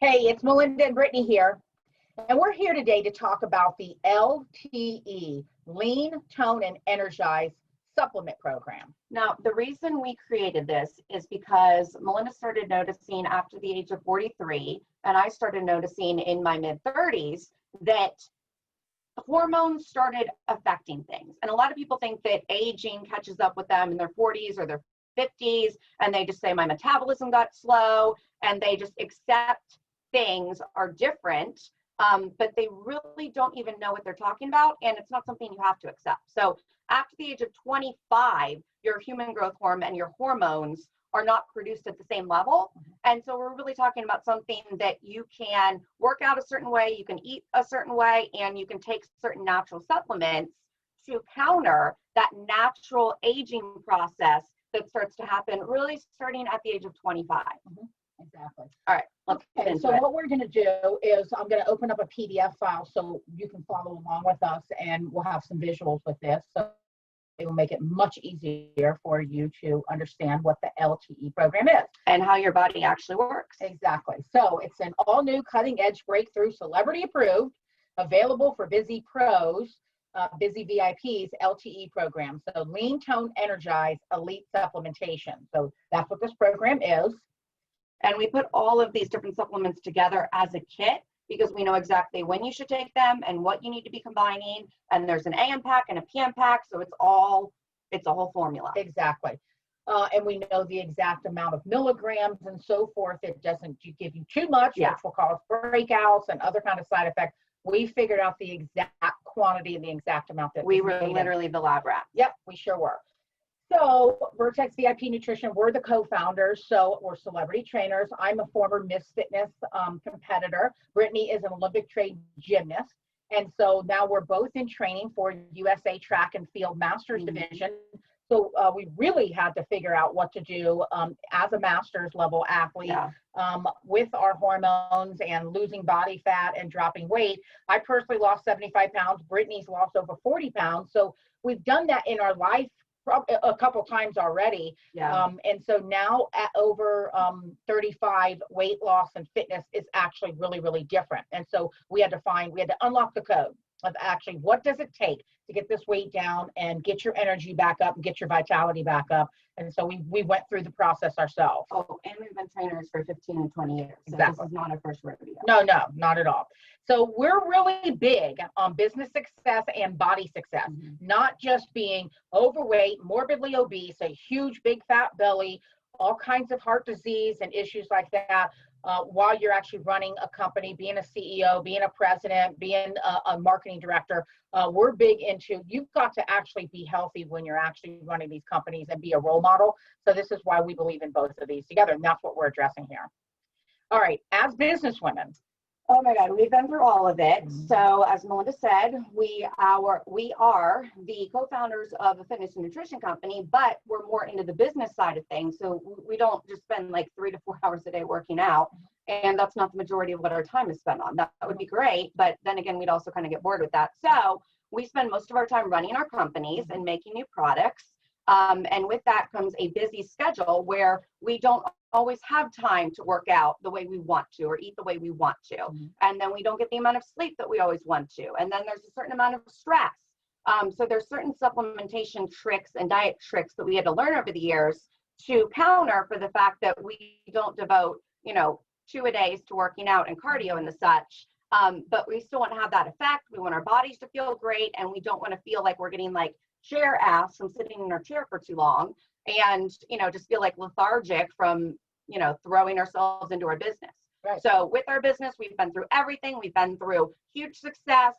Hey, it's Melinda and Brittany here, and we're here today to talk about the LTE, Lean, Tone, and Energize supplement program. Now, the reason we created this is because Melinda started noticing after the age of 43, and I started noticing in my mid-30s that hormones started affecting things. And a lot of people think that aging catches up with them in their 40s or their 50s, and they just say, my metabolism got slow, and they just accept things are different, but they really don't even know what they're talking about, and it's not something you have to accept. So after the age of 25, your human growth hormone and your hormones are not produced at the same level. And so we're really talking about something that you can work out a certain way, you can eat a certain way, and you can take certain natural supplements to counter that natural aging process that starts to happen really starting at the age of 25. Exactly. All right, let's get Okay, into so it. what we're going to do is I'm going to open up a PDF file so you can follow along with us, and we'll have some visuals with this. So it will make it much easier for you to understand what the LTE program is. And how your body actually works. Exactly. So it's an all-new, cutting-edge, breakthrough, celebrity-approved, available for busy pros, busy VIPs, LTE program. So Lean, Tone, Energize, Elite Supplementation. So that's what this program is. And we put all of these different supplements together as a kit because we know exactly when you should take them and what you need to be combining. And there's an AM pack and a PM pack. So it's a whole formula. Exactly. And we know the exact amount of milligrams and so forth. It doesn't give you too much, which will cause breakouts and other kind of side effects. We figured out the exact quantity and the exact amount that we were literally the lab rat. Yep, we sure were. So Vertex VIP Nutrition, we're the co-founders, so we're celebrity trainers. I'm a former Miss Fitness competitor. Brittany is an Olympic trained gymnast. And so now we're both in training for USA Track and Field Masters Division. So we really had to figure out what to do as a master's level athlete with our hormones and losing body fat and dropping weight. I personally lost 75 pounds. Brittany's lost over 40 pounds. So we've done that in our life a couple times already. And so now at over 35, weight loss and fitness is actually really, really different. And so we had to unlock the code of actually what does it take to get this weight down and get your energy back up and get your vitality back up. And so we went through the process ourselves. Oh, and we've been trainers for 15 and 20 years. So exactly. This is not our first rodeo. No, not at all. So we're really big on business success and body success, not just being overweight, morbidly obese, a huge, big fat belly, all kinds of heart disease and issues like that. While you're actually running a company, being a CEO, being a president, being a marketing director, we're big into, you've got to actually be healthy when you're actually running these companies and be a role model. So this is why we believe in both of these together, and that's what we're addressing here. All right, as business women. Oh my God, we've been through all of it. So as Melinda said, we are the co-founders of a fitness and nutrition company, but we're more into the business side of things. So we don't just spend like 3 to 4 hours a day working out. And that's not the majority of what our time is spent on. That would be great. But then again, we'd also kind of get bored with that. So we spend most of our time running our companies and making new products. And with that comes a busy schedule where we don't always have time to work out the way we want to or eat the way we want to. And then we don't get the amount of sleep that we always want to. And then there's a certain amount of stress. So there's certain supplementation tricks and diet tricks that we had to learn over the years to counter for the fact that we don't devote, 2-a-days to working out and cardio and the such. But we still want to have that effect. We want our bodies to feel great, and we don't want to feel like we're getting like chair ass from sitting in our chair for too long, and just feel like lethargic from throwing ourselves into our business. Right. So with our business, we've been through everything. We've been through huge success,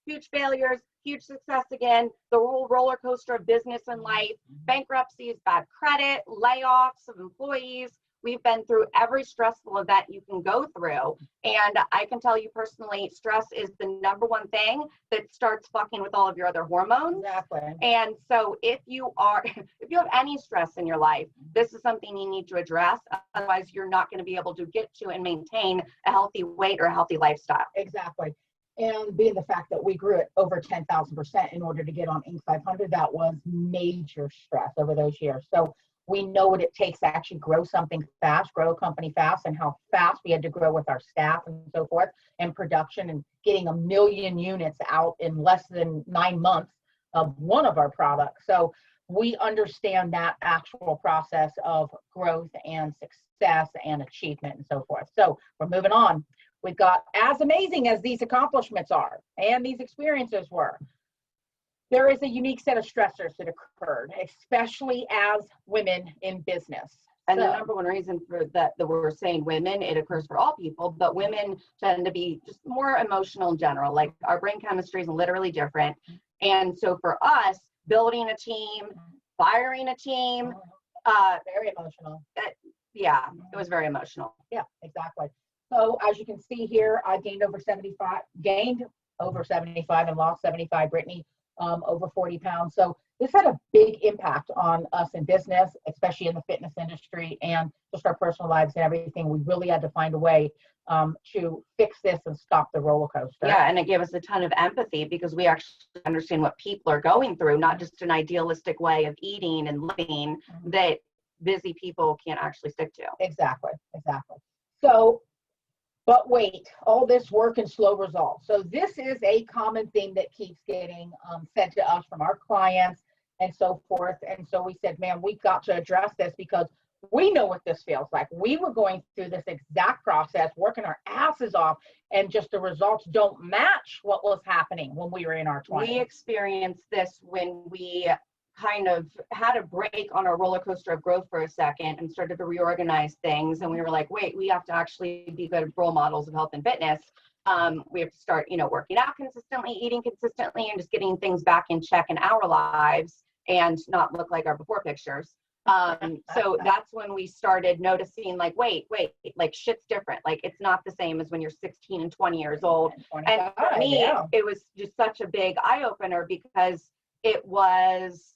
huge failures, huge success again, the whole roller coaster of business and life, bankruptcies, bad credit, layoffs of employees. We've been through every stressful event you can go through. And I can tell you personally, stress is the number one thing that starts fucking with all of your other hormones. Exactly. And so if you have any stress in your life, this is something you need to address. Otherwise, you're not going to be able to get to and maintain a healthy weight or a healthy lifestyle. Exactly. And being the fact that we grew it over 10,000% in order to get on Inc. 500, that was major stress over those years. So We know what it takes to actually grow something fast, grow a company fast, and how fast we had to grow with our staff and so forth, and production, and getting 1 million units out in less than 9 months of one of our products. So we understand that actual process of growth and success and achievement and so forth. So we're moving on. We've got, as amazing as these accomplishments are and these experiences were, there is a unique set of stressors that occurred, especially as women in business. And the number one reason for that we're saying women, it occurs for all people, but women tend to be just more emotional in general. Like our brain chemistry is literally different. And so for us, building a team, firing a team, very emotional. Yeah, it was very emotional. Yeah, exactly. So as you can see here, I gained over 75 and lost 75. Brittany, over 40 pounds. So this had a big impact on us in business, especially in the fitness industry and just our personal lives and everything. We really had to find a way to fix this and stop the roller coaster. Yeah, and it gave us a ton of empathy because we actually understand what people are going through, not just an idealistic way of eating and living that busy people can't actually stick to. Exactly. So, but wait, all this work and slow results. So this is a common thing that keeps getting said to us from our clients and so forth. And so we said, man, we've got to address this because we know what this feels like. We were going through this exact process, working our asses off, and just the results don't match what was happening when we were in our 20s. We experienced this when we kind of had a break on our roller coaster of growth for a second and started to reorganize things. And we were like, wait, we have to actually be good role models of health and fitness. We have to start, working out consistently, eating consistently, and just getting things back in check in our lives and not look like our before pictures. So that's when we started noticing like, wait, like shit's different. Like it's not the same as when you're 16 and 20 years old. And for me, it was just such a big eye opener because it was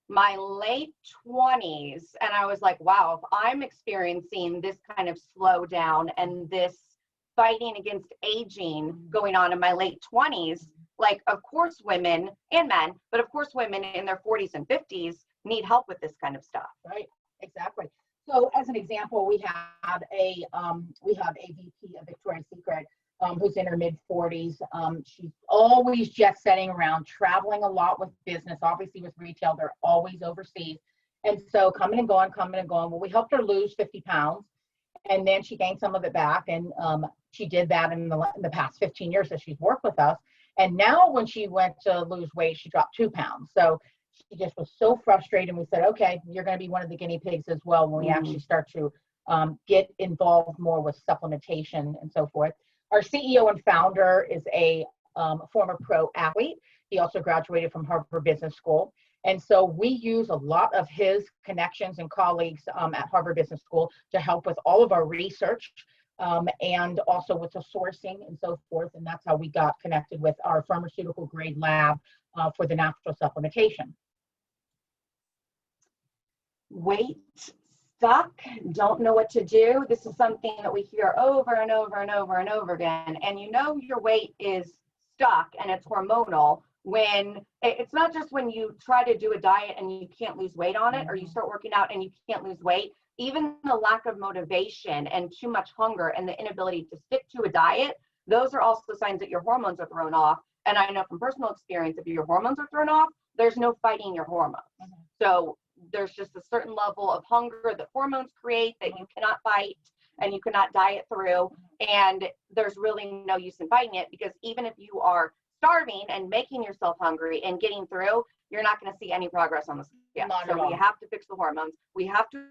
my late 20s. And I was like, wow, if I'm experiencing this kind of slowdown and this fighting against aging going on in my late 20s, like of course women and men, but of course women in their 40s and 50s need help with this kind of stuff. Right, exactly. So as an example, we have a VP of Victoria's Secret who's in her mid 40s. She's always jet setting around, traveling a lot with business. Obviously with retail, they're always overseas. And so coming and going. Well, we helped her lose 50 pounds. And then she gained some of it back. And she did that in the past 15 years that she's worked with us. And now when she went to lose weight, she dropped 2 pounds. So she just was so frustrated. And we said, okay, you're going to be one of the guinea pigs as well when we actually start to get involved more with supplementation and so forth. Our CEO and founder is a former pro athlete. He also graduated from Harvard Business School. And so we use a lot of his connections and colleagues at Harvard Business School to help with all of our research and also with the sourcing and so forth. And that's how we got connected with our pharmaceutical grade lab for the natural supplementation. Weight stuck, don't know what to do. This is something that we hear over and over and over and over again. And your weight is stuck and it's hormonal when it's not just when you try to do a diet and you can't lose weight on it, or you start working out and you can't lose weight. Even the lack of motivation and too much hunger and the inability to stick to a diet, those are also signs that your hormones are thrown off. And I know from personal experience, if your hormones are thrown off, there's no fighting your hormones. So there's just a certain level of hunger that hormones create that you cannot fight and you cannot diet through. And there's really no use in fighting it, because even if you are starving and making yourself hungry and getting through, you're not going to see any progress on the scale. So we have to fix the hormones. We have to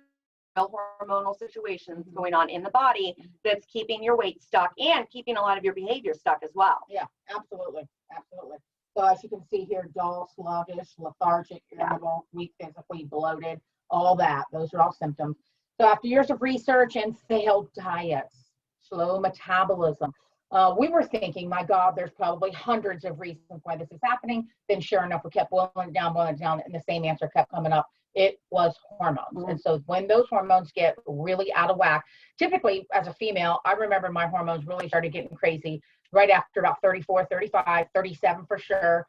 hormonal situations going on in the body that's keeping your weight stuck and keeping a lot of your behavior stuck as well. Yeah, absolutely. So as you can see here, dull, sluggish, lethargic, irritable, weak physically, bloated, all that. Those are all symptoms. So after years of research and failed diets, slow metabolism, we were thinking, my God, there's probably hundreds of reasons why this is happening. Then sure enough, we kept boiling it down, and the same answer kept coming up. It was hormones. And so when those hormones get really out of whack, typically as a female, I remember my hormones really started getting crazy right after about 34, 35, 37 for sure.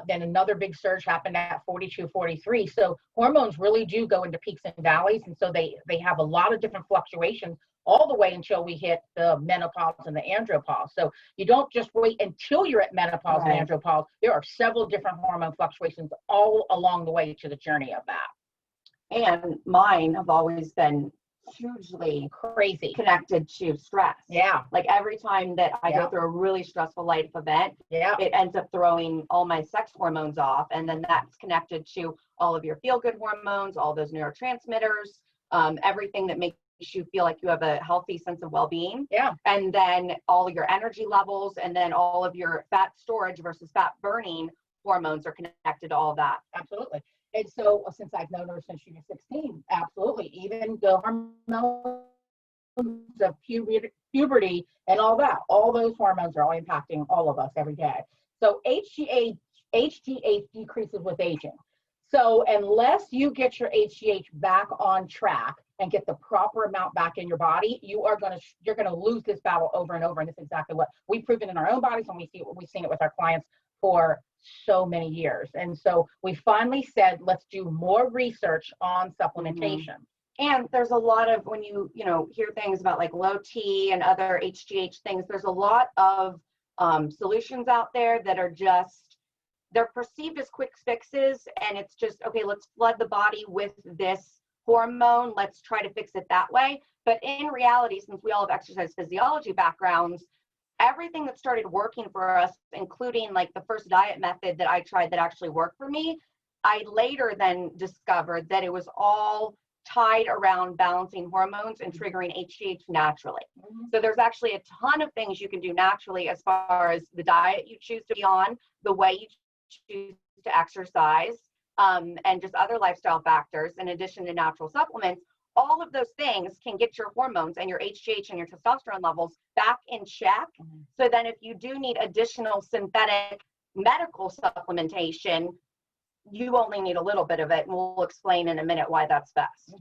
Then another big surge happened at 42, 43. So hormones really do go into peaks and valleys. And so they have a lot of different fluctuations all the way until we hit the menopause and the andropause. So you don't just wait until you're at menopause and andropause. There are several different hormone fluctuations all along the way to the journey of that. And mine have always been hugely crazy connected to stress. Yeah. Like every time that I go through a really stressful life event, it ends up throwing all my sex hormones off. And then that's connected to all of your feel-good hormones, all those neurotransmitters, everything that makes you feel like you have a healthy sense of well-being. Yeah. And then all your energy levels, and then all of your fat storage versus fat burning hormones are connected to all of that. Absolutely. And so since I've known her since she was 16, absolutely. Even the hormones of puberty and all that, all those hormones are all impacting all of us every day. So HGH decreases with aging. So unless you get your HGH back on track and get the proper amount back in your body, you're going to lose this battle over and over. And this is exactly what we've proven in our own bodies, and we've seen it with our clients for so many years. And so we finally said, let's do more research on supplementation. And there's a lot of, when you hear things about like low T and other HGH things, there's a lot of solutions out there that are just, they're perceived as quick fixes. And it's just, okay, let's flood the body with this hormone. Let's try to fix it that way. But in reality, since we all have exercise physiology backgrounds, everything that started working for us, including like the first diet method that I tried that actually worked for me, I later then discovered that it was all tied around balancing hormones and triggering HGH naturally. So there's actually a ton of things you can do naturally as far as the diet you choose to be on, the way you choose to exercise, and just other lifestyle factors in addition to natural supplements. All of those things can get your hormones and your HGH and your testosterone levels back in check. So then if you do need additional synthetic medical supplementation, you only need a little bit of it. And we'll explain in a minute why that's best.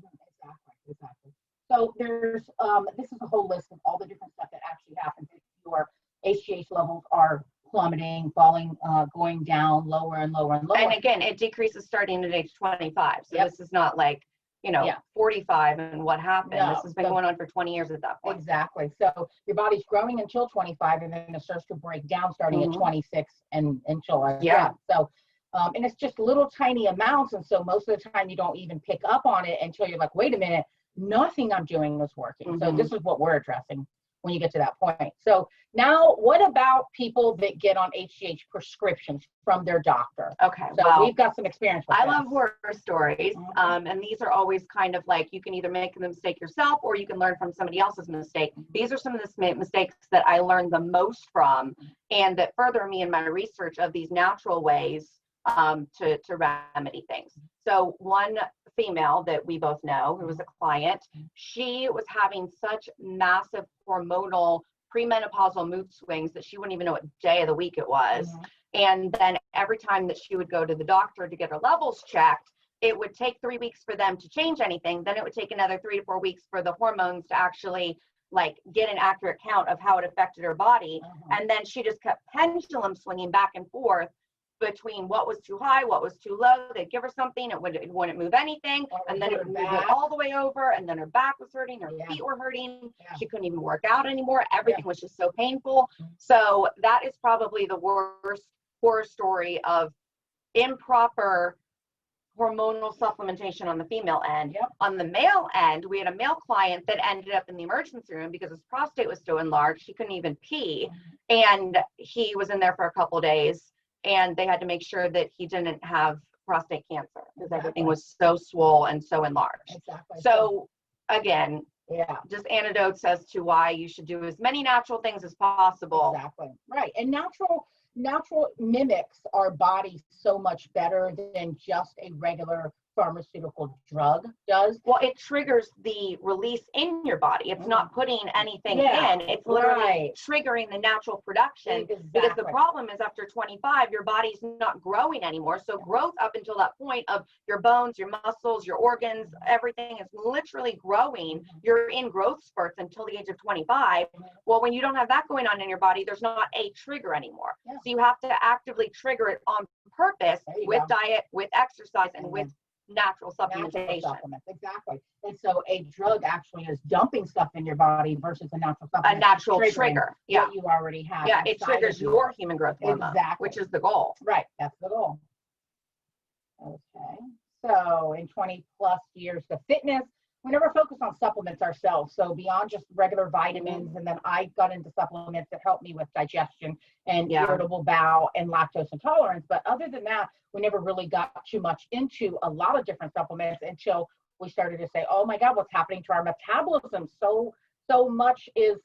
Exactly. So there's, this is a whole list of all the different stuff that actually happens if your HGH levels are plummeting, falling, going down lower and lower and lower. And again, it decreases starting at age 25. So this is not like, 45 and what happened. No, this has been going on for 20 years at that point. Exactly. So your body's growing until 25, and then it starts to break down starting at 26 and until so and it's just little tiny amounts, and so most of the time you don't even pick up on it until you're like, wait a minute, nothing I'm doing is working. So this is what we're addressing when you get to that point. So now what about people that get on HGH prescriptions from their doctor? Okay. So we've got some experience with I love horror stories. And these are always kind of like, you can either make the mistake yourself or you can learn from somebody else's mistake. These are some of the mistakes that I learned the most from, and that further me in my research of these natural ways to remedy things. So one female that we both know, who was a client, she was having such massive hormonal premenopausal mood swings that she wouldn't even know what day of the week it was. And then every time that she would go to the doctor to get her levels checked, it would take 3 weeks for them to change anything. Then it would take another 3 to 4 weeks for the hormones to actually like get an accurate count of how it affected her body. And then she just kept pendulum swinging back and forth between what was too high, what was too low. They'd give her something, it wouldn't move anything, and then it would move it all the way over, and then her back was hurting, her feet were hurting, she couldn't even work out anymore, everything was just so painful. So that is probably the worst horror story of improper hormonal supplementation on the female end. On the male end, we had a male client that ended up in the emergency room because his prostate was so enlarged he couldn't even pee, and he was in there for a couple days. And they had to make sure that he didn't have prostate cancer because everything was so swollen and so enlarged. So again, just anecdotes as to why you should do as many natural things as possible. Right. And natural mimics our body so much better than just a regular pharmaceutical drug does. Well, it triggers the release in your body. It's not putting anything in. It's literally triggering the natural production. Because the problem is after 25, your body's not growing anymore. So growth up until that point of your bones, your muscles, your organs, everything is literally growing. You're in growth spurts until the age of 25. Well, when you don't have that going on in your body, there's not a trigger anymore. So you have to actively trigger it on purpose with diet, with exercise, and with natural supplementation. Exactly. And so a drug actually is dumping stuff in your body versus a natural supplement. A natural trigger. What you already have. Yeah, it triggers your human growth hormone, which is the goal. Right. That's the goal. Okay. So in 20 plus years of fitness, we never focused on supplements ourselves. So beyond just regular vitamins, and then I got into supplements that helped me with digestion and irritable bowel and lactose intolerance. But other than that, we never really got too much into a lot of different supplements until we started to say, oh my God, what's happening to our metabolism? So much is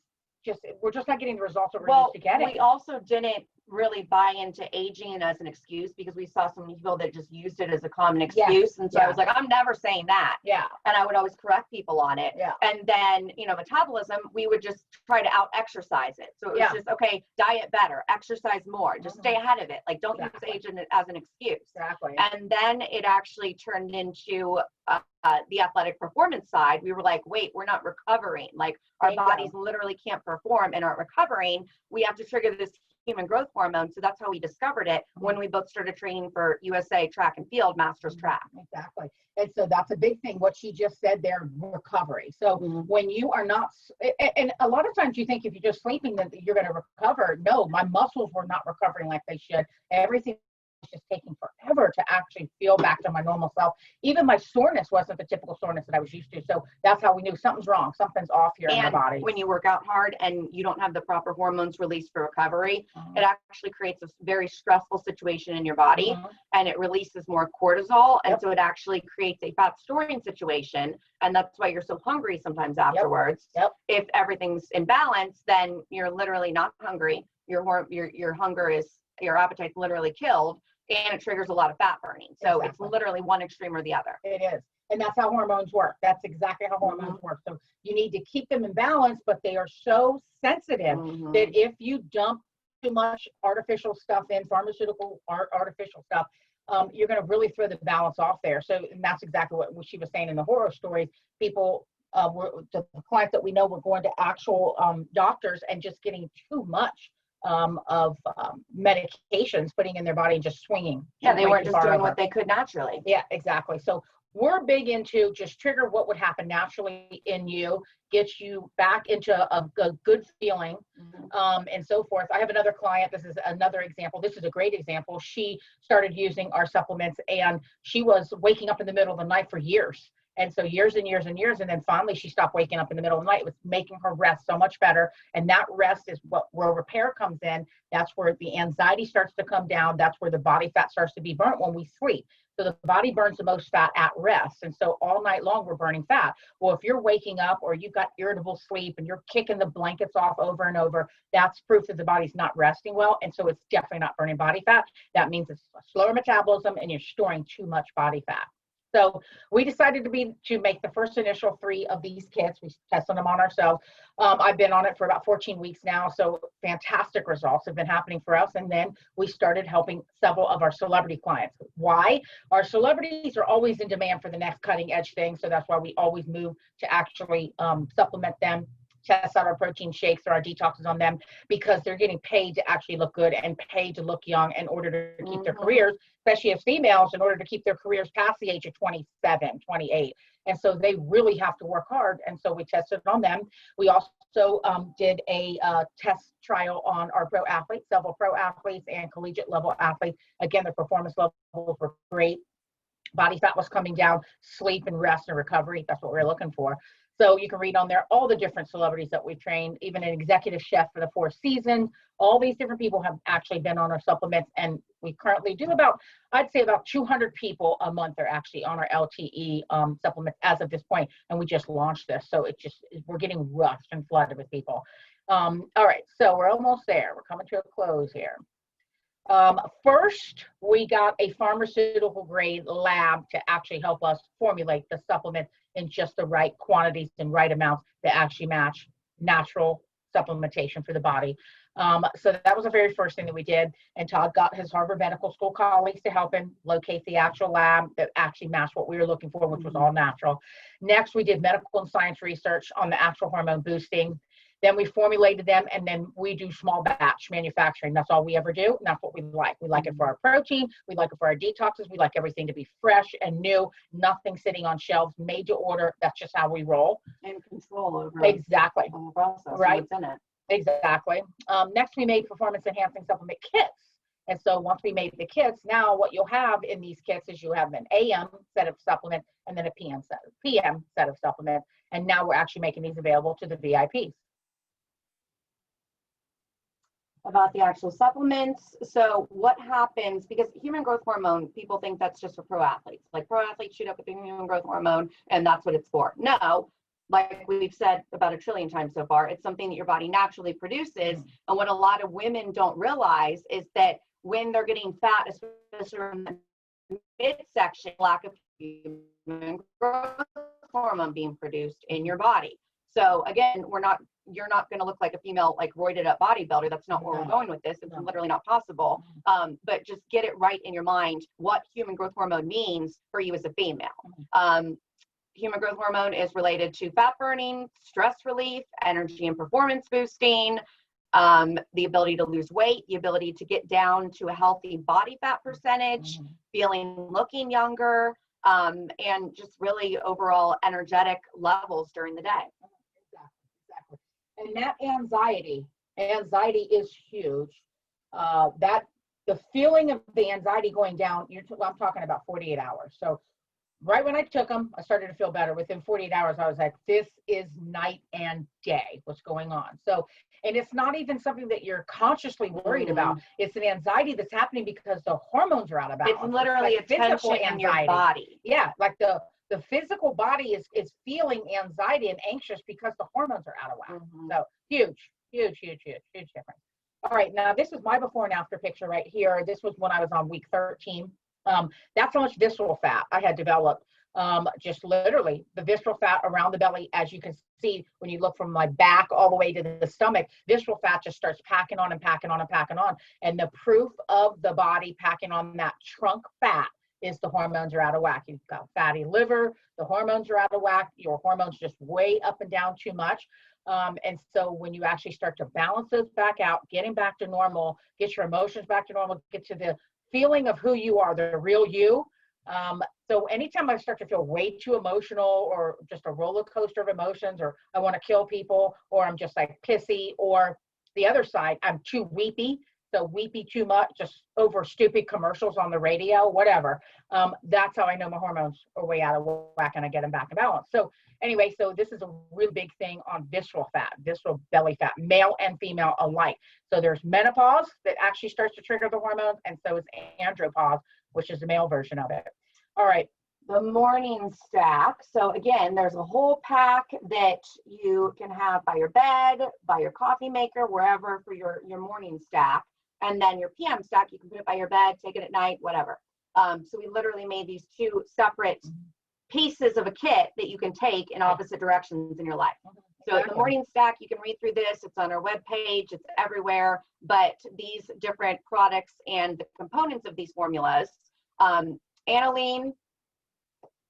just, we're just not getting the results that we're used to getting. We also didn't really buy into aging as an excuse, because we saw some people that just used it as a common excuse. And so I was like, I'm never saying that. And I would always correct people on it. And then, you know, metabolism, we would just try to out exercise it. So it was just, okay, diet better, exercise more, just stay ahead of it. Like, don't use age as an excuse. And then it actually turned into the athletic performance side. We were like, wait, we're not recovering. Like, our bodies literally can't perform and aren't recovering. We have to trigger this human growth hormone. So that's how we discovered it when we both started training for USA track and field masters track. Exactly. And so that's a big thing, what she just said there, recovery. So when you are not, and a lot of times you think if you're just sleeping that you're going to recover. No, my muscles were not recovering like they should. Everything was just taking forever to actually feel back to my normal self. Even my soreness wasn't the typical soreness that I was used to. So that's how we knew something's wrong. Something's off here in my body. When you work out hard and you don't have the proper hormones released for recovery, it actually creates a very stressful situation in your body, and it releases more cortisol. And so it actually creates a fat storing situation. And that's why you're so hungry sometimes afterwards. If everything's in balance, then you're literally not hungry. Your hunger is, your appetite's literally killed, and it triggers a lot of fat burning. So it's literally one extreme or the other. It is. And that's how hormones work. That's exactly how hormones work. So you need to keep them in balance, but they are so sensitive that if you dump too much artificial stuff in, pharmaceutical artificial stuff, you're going to really throw the balance off there. So, and that's exactly what she was saying in the horror stories. People, the clients that we know were going to actual doctors and just getting too much of medications putting in their body and just swinging. Yeah, they weren't just doing what they could naturally. Yeah, exactly. So we're big into just trigger what would happen naturally in you, get you back into a good feeling, and so forth. I have another client. This is another example. This is a great example. She started using our supplements, and she was waking up in the middle of the night for years. And so years and years and years. And then finally she stopped waking up in the middle of the night. It was making her rest so much better. And that rest is where repair comes in. That's where the anxiety starts to come down. That's where the body fat starts to be burnt when we sleep. So the body burns the most fat at rest. And so all night long we're burning fat. Well, if you're waking up or you've got irritable sleep and you're kicking the blankets off over and over, that's proof that the body's not resting well. And so it's definitely not burning body fat. That means it's a slower metabolism and you're storing too much body fat. So we decided to make the first initial 3 of these kits. We tested them on ourselves. I've been on it for about 14 weeks now. So fantastic results have been happening for us. And then we started helping several of our celebrity clients. Why? Our celebrities are always in demand for the next cutting edge thing. So that's why we always move to actually supplement them, test out our protein shakes or our detoxes on them, because they're getting paid to actually look good and paid to look young in order to keep their careers, especially as females, in order to keep their careers past the age of 27, 28. And so they really have to work hard. And so we tested on them. We also did a test trial on our pro athletes, several pro athletes and collegiate level athletes. Again, the performance levels were great. Body fat was coming down, sleep and rest and recovery. That's what we're looking for. So you can read on there all the different celebrities that we've trained, even an executive chef for the 4 seasons. All these different people have actually been on our supplements, and we currently do I'd say about 200 people a month are actually on our LTE supplements as of this point, and we just launched this. So we're getting rushed and flooded with people. All right, so we're almost there. We're coming to a close here. First, we got a pharmaceutical grade lab to actually help us formulate the supplement in just the right quantities and right amounts to actually match natural supplementation for the body. So that was the very first thing that we did. And Todd got his Harvard Medical School colleagues to help him locate the actual lab that actually matched what we were looking for, which was all natural. Next, we did medical and science research on the actual hormone boosting. Then we formulated them, and then we do small batch manufacturing. That's all we ever do, and that's what we like. We like it for our protein. We like it for our detoxes. We like everything to be fresh and new, nothing sitting on shelves, made to order. That's just how we roll. And control over Exactly. the process, Right. what's in it. Exactly. Next, we made performance enhancing supplement kits. And so once we made the kits, now what you'll have in these kits is you have an AM set of supplement and then a PM set of supplement. And now we're actually making these available to the VIPs. About the actual supplements. So what happens, because human growth hormone, people think that's just for pro athletes. Like pro athletes shoot up with the human growth hormone and that's what it's for. No, like we've said about 1 trillion times so far, it's something that your body naturally produces. And what a lot of women don't realize is that when they're getting fat, especially in the midsection, lack of human growth hormone being produced in your body. So again, you're not going to look like a female, like roided up bodybuilder. That's not where we're going with this. It's literally not possible. But just get it right in your mind what human growth hormone means for you as a female. Human growth hormone is related to fat burning, stress relief, energy and performance boosting, the ability to lose weight, the ability to get down to a healthy body fat percentage, looking younger, and just really overall energetic levels during the day. Exactly. And that anxiety is huge. That the feeling of the anxiety going down, I'm talking about 48 hours. So right when I took them, I started to feel better. Within 48 hours, I was like, this is night and day, what's going on. So, and it's not even something that you're consciously worried about. It's an anxiety that's happening because the hormones are out of balance. It's literally like a tension in your body. Yeah, like the physical body is feeling anxiety and anxious because the hormones are out of whack. So huge difference. All right, now this is my before and after picture right here. This was when I was on week 13. That's how much visceral fat I had developed. Just literally the visceral fat around the belly, as you can see, when you look from my back all the way to the stomach, visceral fat just starts packing on and packing on and packing on. And the proof of the body packing on that trunk fat is the hormones are out of whack. You've got fatty liver, the hormones are out of whack, your hormones just way up and down too much. And so when you actually start to balance those back out, getting back to normal, get your emotions back to normal, get to the feeling of who you are, the real you. So anytime I start to feel way too emotional or just a roller coaster of emotions, or I want to kill people, or I'm just like pissy, or the other side, I'm too weepy. So weepy too much, just over stupid commercials on the radio, whatever. That's how I know my hormones are way out of whack and I get them back in balance. So anyway, so this is a really big thing on visceral fat, visceral belly fat, male and female alike. So there's menopause that actually starts to trigger the hormones, and so is andropause, which is the male version of it. All right. The morning stack. So again, there's a whole pack that you can have by your bed, by your coffee maker, wherever for your morning stack. And then your PM stack, you can put it by your bed, take it at night, whatever. So we literally made these two separate pieces of a kit that you can take in opposite directions in your life. So the morning stack, you can read through this. It's on our webpage. It's everywhere. But these different products and the components of these formulas, aniline,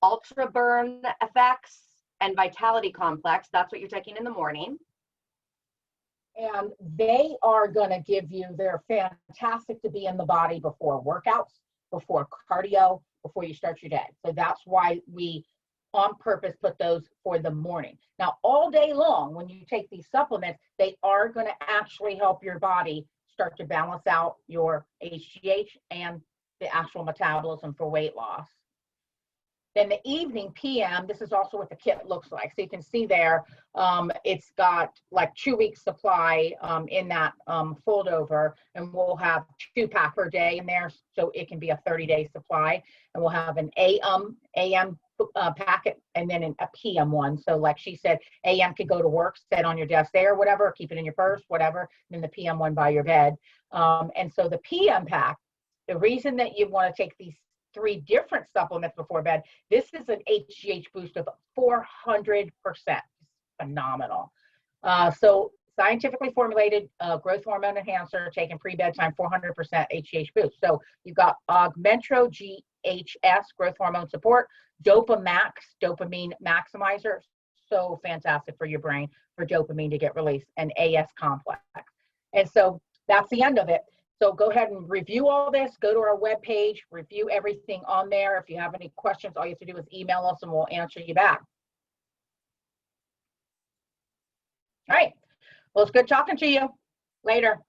ultra burn effects, and vitality complex. That's what you're taking in the morning. And they are going to give you, they're fantastic to be in the body before workouts, before cardio, before you start your day. So that's why we on purpose put those for the morning. Now, all day long, when you take these supplements, they are going to actually help your body start to balance out your HGH and the actual metabolism for weight loss. Then the evening PM, this is also what the kit looks like. So you can see there, it's got like 2 weeks supply in that fold over, and we'll have 2-pack per day in there. So it can be a 30-day supply, and we'll have an AM packet and then a PM one. So like she said, AM could go to work, sit on your desk there, whatever, keep it in your purse, whatever, and then the PM one by your bed. And so the PM pack, the reason that you want to take these 3 different supplements before bed, this is an HGH boost of 400%. Phenomenal. So scientifically formulated growth hormone enhancer, taken pre-bedtime, 400% HGH boost. So you've got Augmentro GHS, growth hormone support, Dopamax, dopamine maximizer, so fantastic for your brain, for dopamine to get released, and AS complex. And so that's the end of it. So go ahead and review all this, go to our webpage, review everything on there. If you have any questions, all you have to do is email us and we'll answer you back. All right. Well, it's good talking to you. Later.